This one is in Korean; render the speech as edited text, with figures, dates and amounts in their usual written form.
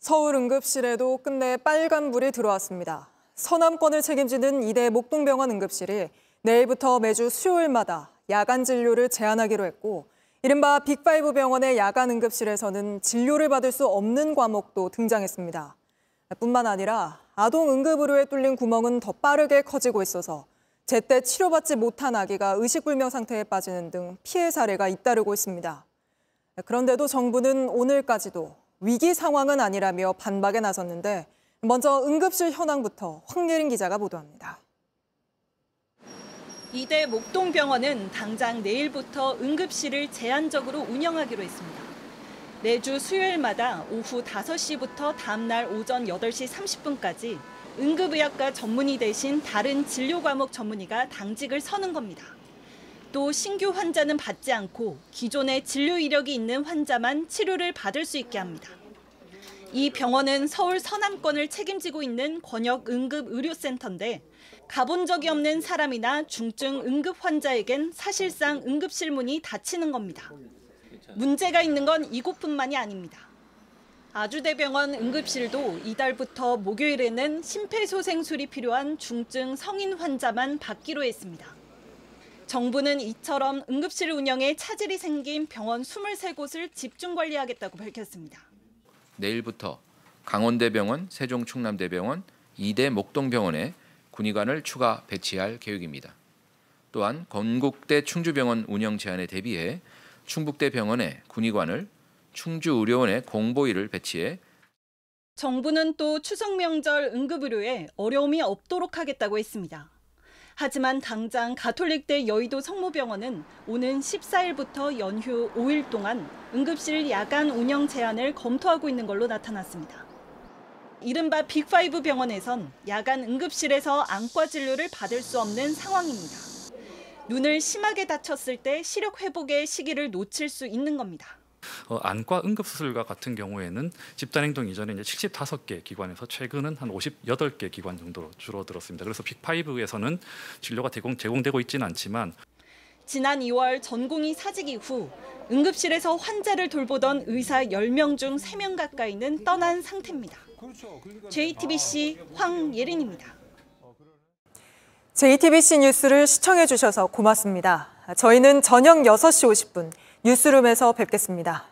서울 응급실에도 끝내 빨간불이 들어왔습니다. 서남권을 책임지는 이대 목동병원 응급실이 내일부터 매주 수요일마다 야간 진료를 제한하기로 했고, 이른바 빅5 병원의 야간 응급실에서는 진료를 받을 수 없는 과목도 등장했습니다. 뿐만 아니라 아동 응급의료에 뚫린 구멍은 더 빠르게 커지고 있어서 제때 치료받지 못한 아기가 의식불명 상태에 빠지는 등 피해 사례가 잇따르고 있습니다. 그런데도 정부는 오늘까지도 위기 상황은 아니라며 반박에 나섰는데, 먼저 응급실 현황부터 황예린 기자가 보도합니다. 이대 목동병원은 당장 내일부터 응급실을 제한적으로 운영하기로 했습니다. 매주 수요일마다 오후 5시부터 다음날 오전 8시 30분까지 응급의학과 전문의 대신 다른 진료 과목 전문의가 당직을 서는 겁니다. 또 신규 환자는 받지 않고 기존에 진료 이력이 있는 환자만 치료를 받을 수 있게 합니다. 이 병원은 서울 서남권을 책임지고 있는 권역응급의료센터인데, 가본 적이 없는 사람이나 중증 응급 환자에겐 사실상 응급실 문이 닫히는 겁니다. 문제가 있는 건 이곳뿐만이 아닙니다. 아주대병원 응급실도 이달부터 목요일에는 심폐소생술이 필요한 중증 성인 환자만 받기로 했습니다. 정부는 이처럼 응급실 운영에 차질이 생긴 병원 23곳을 집중 관리하겠다고 밝혔습니다. 내일부터 강원대병원, 세종충남대병원, 이대 목동병원에 군의관을 추가 배치할 계획입니다. 또한 건국대 충주병원 운영 제한에 대비해 충북대병원에 군의관을, 충주의료원에 공보의를 배치해 정부는 또 추석 명절 응급의료에 어려움이 없도록 하겠다고 했습니다. 하지만 당장 가톨릭대 여의도 성모병원은 오는 14일부터 연휴 5일 동안 응급실 야간 운영 제한을 검토하고 있는 걸로 나타났습니다. 이른바 빅5 병원에선 야간 응급실에서 안과 진료를 받을 수 없는 상황입니다. 눈을 심하게 다쳤을 때 시력 회복의 시기를 놓칠 수 있는 겁니다. 안과 응급수술과 같은 경우에는 집단행동 이전에 이제 75개 기관에서 최근은 한 58개 기관 정도로 줄어들었습니다. 그래서 빅5에서는 진료가 제공되고 있지는 않지만, 지난 2월 전공의 사직 이후 응급실에서 환자를 돌보던 의사 10명 중 3명 가까이는 떠난 상태입니다. JTBC 황예린입니다. JTBC 뉴스를 시청해 주셔서 고맙습니다. 저희는 저녁 6시 50분 뉴스룸에서 뵙겠습니다.